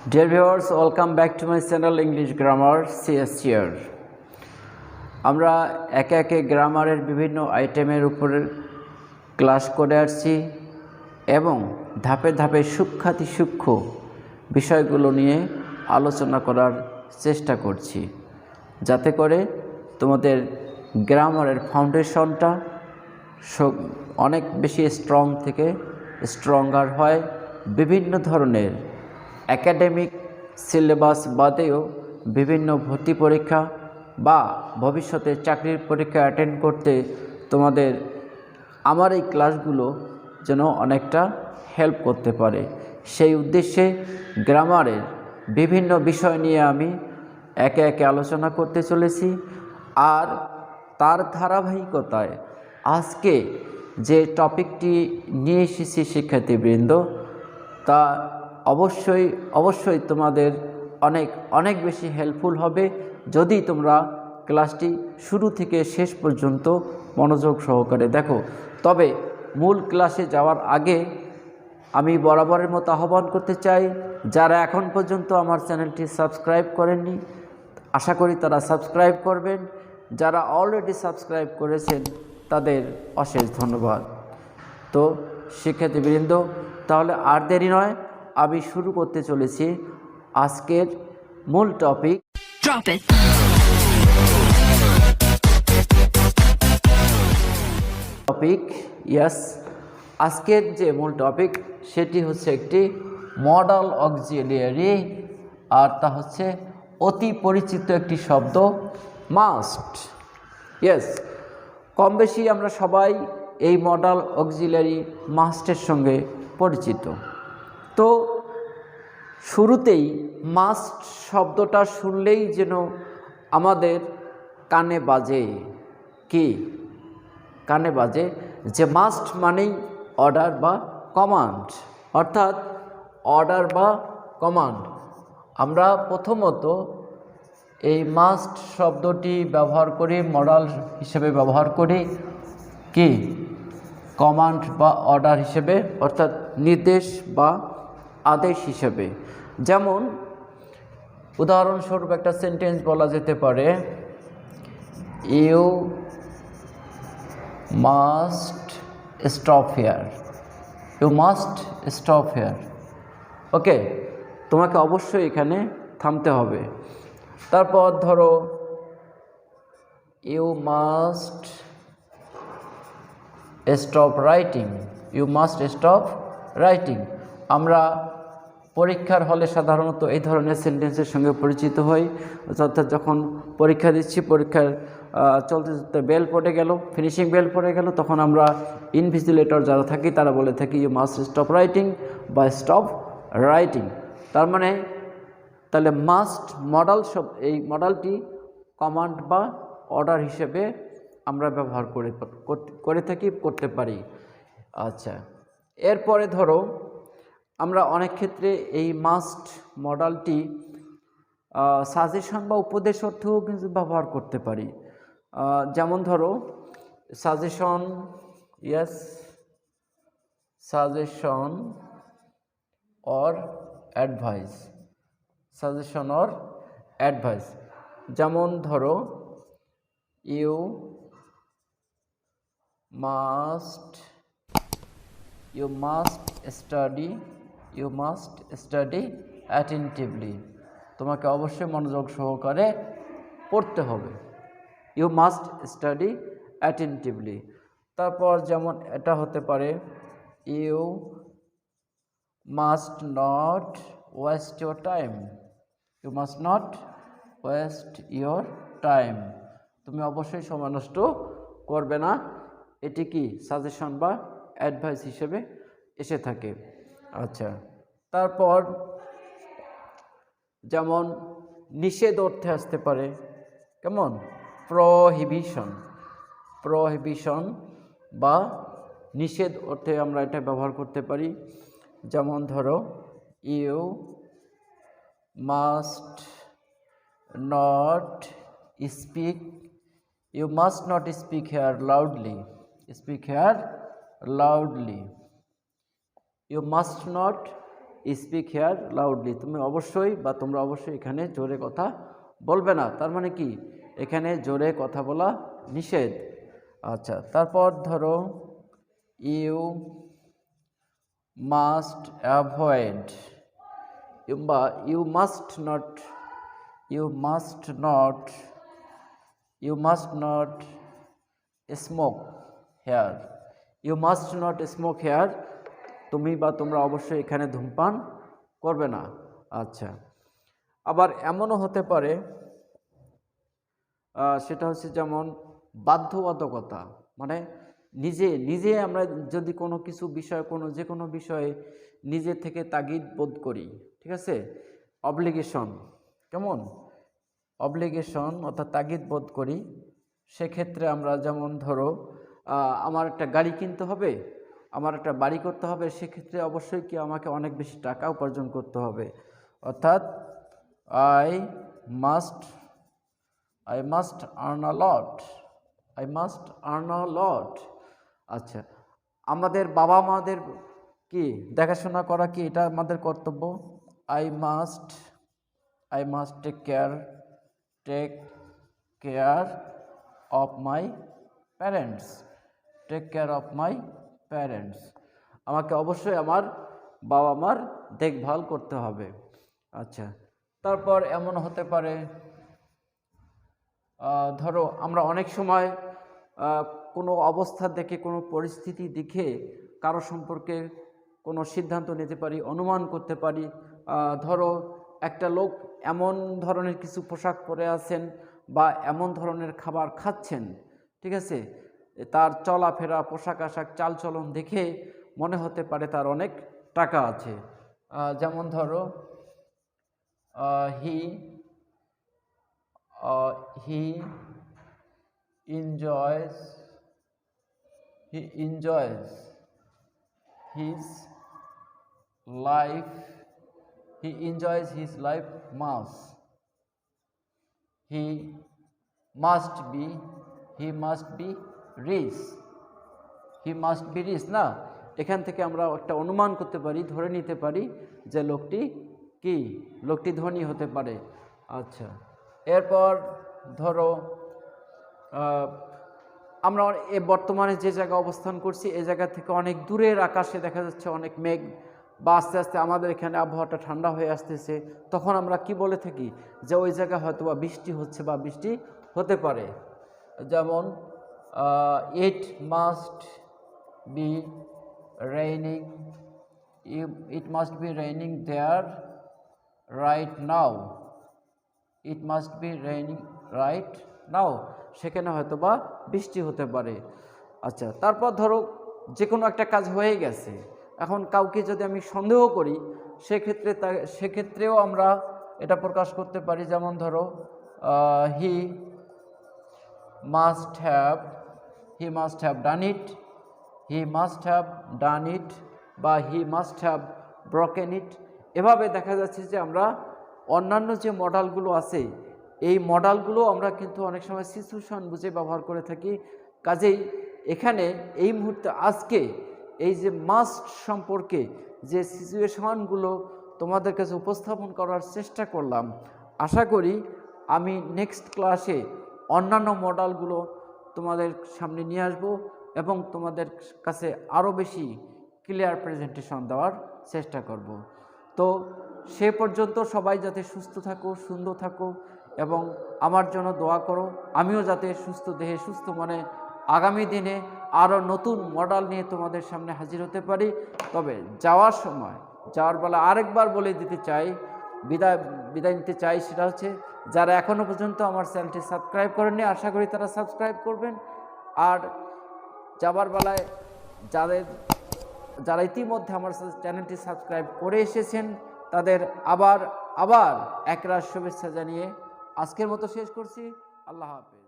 Dear viewers, welcome back to my channel English Grammar CSCR. আমরা একে একে গ্রামারের বিভিন্ন আইটেমের উপরে ক্লাস করে আসছি এবং ধাপে ধাপে সূক্ষ্মাতি সূক্ষ্ম বিষয়গুলো নিয়ে আলোচনা করার চেষ্টা করছি, যাতে করে তোমাদের গ্রামারের ফাউন্ডেশনটা অনেক বেশি স্ট্রং থেকে স্ট্রঙ্গার হয়। বিভিন্ন ধরনের একাডেমিক সিলেবাস বাদেও বিভিন্ন ভর্তি পরীক্ষা বা ভবিষ্যতে চাকরির পরীক্ষা অ্যাটেন্ড করতে তোমাদের আমার এই ক্লাসগুলো যেন অনেকটা হেল্প করতে পারে, সেই উদ্দেশ্যে গ্রামারের বিভিন্ন বিষয় নিয়ে আমি একে একে আলোচনা করতে চলেছি। আর তার ধারাবাহিকতায় আজকে যে টপিকটি নিয়ে এসেছি শিক্ষার্থীবৃন্দ, তা অবশ্যই তোমাদের অনেক বেশি হেল্পফুল হবে যদি তোমরা ক্লাসটি শুরু থেকে শেষ পর্যন্ত মনোযোগ সহকারে দেখো। তবে মূল ক্লাসে যাওয়ার আগে আমি বরাবরের মতো আহ্বান করতে চাই, যারা এখন পর্যন্ত আমার চ্যানেলটি সাবস্ক্রাইব করেননি, আশা করি তারা সাবস্ক্রাইব করবেন। যারা অলরেডি সাবস্ক্রাইব করেছেন তাদের অশেষ ধন্যবাদ। তো শিক্ষার্থীবৃন্দ, তাহলে আর দেরি নয়, আমি শুরু করতে চলেছি আজকের মূল টপিক। আজকের যে মূল টপিক সেটি হচ্ছে একটি মডাল অক্সিলিয়ারি, আর তা হচ্ছে অতি পরিচিত একটি শব্দ মাস্ট। কম বেশি আমরা সবাই এই মডাল অক্সিলিয়ারি মাস্টের সঙ্গে পরিচিত। তো শুরুতেই মাস্ট শব্দটা শুনলেই যেন আমাদের কানে বাজে, কি কানে বাজে যে মাস্ট মানেই অর্ডার বা কমান্ড, অর্থাৎ অর্ডার বা কমান্ড। আমরা প্রথমত এই মাস্ট শব্দটি ব্যবহার করি, মডাল হিসেবে ব্যবহার করি কি কমান্ড বা অর্ডার হিসেবে, অর্থাৎ নির্দেশ বা আদেশ হিসেবে। যেমন উদাহরণস্বরূপ একটা সেন্টেন্স বলা যেতে পারে, you must stop here, you must stop here. Okay, তোমাকে অবশ্যই এখানে থামতে হবে। তারপর ধরো you must stop writing, you must stop writing. আমরা পরীক্ষার হলে সাধারণত এই ধরনের সেন্টেন্সের সঙ্গে পরিচিত হই, অর্থাৎ যখন পরীক্ষা দিচ্ছি, পরীক্ষার চলতে চলতে বেল পড়ে গেল, ফিনিশিং বেল পড়ে গেল, তখন আমরা ইনভিজিলেটর যারা থাকি তারা বলে থাকি ইউ মাস্ট স্টপ রাইটিং বা স্টপ রাইটিং। তার মানে তাহলে মাস্ট মডাল এই মডালটি কমান্ড বা অর্ডার হিসেবে আমরা ব্যবহার করে থাকি, করতে পারি। আচ্ছা, এরপরে ধরো আমরা অনেক ক্ষেত্রে এই মাস্ট মডালটি সাজেশন বা উপদেশ অর্থেও কিন্তু ব্যবহার করতে পারি। যেমন ধরো suggestion, suggestion or advice, suggestion or advice. যেমন ধরো ইউ মাস্ট স্টাডি অ্যাটেন্টিভলি। তোমাকে অবশ্যই মনোযোগ সহকারে পড়তে হবে, ইউ মাস্ট স্টাডি অ্যাটেন্টিভলি। তারপর যেমন এটা হতে পারে, you must not waste your time, you must not waste your time. তুমি অবশ্যই সময় নষ্ট করবে না। এটি কি সাজেশন বা অ্যাডভাইস হিসেবে এসে থাকে। আচ্ছা, তারপর যেমন নিষেধ অর্থে আসতে পারে, কেমন প্রহিবিশন বা নিষেধ অর্থে আমরা এটা ব্যবহার করতে পারি। যেমন ধরো you must not speak here loudly, you must not speak here loudly, তুমি অবশ্যই বা তোমরা অবশ্যই এখানে জোরে কথা বলবে না। তার মানে কি এখানে জোরে কথা বলা নিষেধ। আচ্ছা, তারপর ধরো ইউ মাস্ট অ্যাভয়েড বা you must not smoke here. You must not smoke here, তুমি বা তোমরা অবশ্যই এখানে ধূমপান করবে না। আচ্ছা, আবার এমনও হতে পারে সেটা হচ্ছে যেমন বাধ্যবাধকতা, মানে নিজে নিজে আমরা যদি কোনো কিছু বিষয় যে কোনো বিষয়ে নিজে থেকে তাগিদ বোধ করি, ঠিক আছে, অব্লিগেশন, কেমন অব্লিগেশন অর্থাৎ তাগিদ বোধ করি, সেক্ষেত্রে আমরা যেমন ধরো আমার একটা গাড়ি কিনতে হবে, আমার একটা বাড়ি করতে হবে, সেক্ষেত্রে অবশ্যই কি আমাকে অনেক বেশি টাকা উপার্জন করতে হবে, অর্থাৎ আই মাস্ট আর্ন আ লট। আচ্ছা, আমাদের বাবা মাদের কি দেখাশোনা করা কি এটা আমাদের কর্তব্য। I must take care of my parents. আমাকে অবশ্যই আমার বাবা মার দেখভাল করতে হবে। আচ্ছা, তারপর এমন হতে পারে ধরো আমরা অনেক সময় কোনো অবস্থা দেখে, কোনো পরিস্থিতি দেখে কারো সম্পর্কে কোনো সিদ্ধান্ত নিতে পারি, অনুমান করতে পারি। ধরো একটা লোক এমন ধরনের কিছু পোশাক পরে আছেন বা এমন ধরনের খাবার খাচ্ছেন, ঠিক আছে, তার চলাফেরা, পোশাক আশাক, চালচলন দেখে মনে হতে পারে তার অনেক টাকা আছে। যেমন ধরো হি enjoys his life much. He must be rich. না, এখান থেকে আমরা একটা অনুমান করতে পারি, ধরে নিতে পারি যে লোকটি ধনী হতে পারে। আচ্ছা, এরপর ধরো আমরা বর্তমানে যে জায়গায় অবস্থান করছি এই জায়গা থেকে অনেক দূরের আকাশে দেখা যাচ্ছে অনেক মেঘ, বা আস্তে আস্তে আমাদের এখানে আবহাওয়াটা ঠান্ডা হয়ে আসতেছে, তখন আমরা কি বলে থাকি যে ওই জায়গায় হয়তো বা বৃষ্টি হচ্ছে বা বৃষ্টি হতে পারে। যেমন it must be raining there right now. সেখানে হয়তো বা বৃষ্টি হতে পারে। আচ্ছা, তারপর ধরো যে কোনো একটা কাজ হয়ে গেছে, এখন কাউকে যদি আমি সন্দেহ করি সেক্ষেত্রেও আমরা এটা প্রকাশ করতে পারি। যেমন ধরো হি মাস্ট হ্যাভ ডান ইট বা হি মাস্ট হ্যাভ ব্রোকেন ইট। এভাবে দেখা যাচ্ছে যে আমরা অন্যান্য যে মডালগুলো আছে এই মডালগুলো আমরা কিন্তু অনেক সময় সিচুয়েশন বুঝে ব্যবহার করে থাকি। কাজেই এখানে এই মুহূর্তে আজকে এই যে মাস্ট সম্পর্কে যে সিচুয়েশনগুলো তোমাদের কাছে উপস্থাপন করার চেষ্টা করলাম, আশা করি আমি নেক্সট ক্লাসে অন্যান্য মডালগুলো তোমাদের সামনে নিয়ে আসব এবং তোমাদের কাছে আরও বেশি ক্লিয়ার প্রেজেন্টেশন দেওয়ার চেষ্টা করব। তো সে পর্যন্ত সবাই যাতে সুস্থ থাকো, সুন্দর থাকো এবং আমার জন্য দোয়া করো, আমিও যাতে সুস্থ দেহে সুস্থ মনে আগামী দিনে আরও নতুন মডেল নিয়ে তোমাদের সামনে হাজির হতে পারি। তবে যাওয়ার বেলা আরেকবার বলে দিতে চাই, বিদায় নিতে চাই, সেটা হচ্ছে যারা এখনও পর্যন্ত আমার চ্যানেলটি সাবস্ক্রাইব করেননি আশা করি তারা সাবস্ক্রাইব করবেন। আর যাবার বেলায় যারা ইতিমধ্যে আমার চ্যানেলটি সাবস্ক্রাইব করে এসেছেন তাদের আবার একরাশ শুভেচ্ছা জানিয়ে আজকের মতো শেষ করছি। আল্লাহ হাফেজ।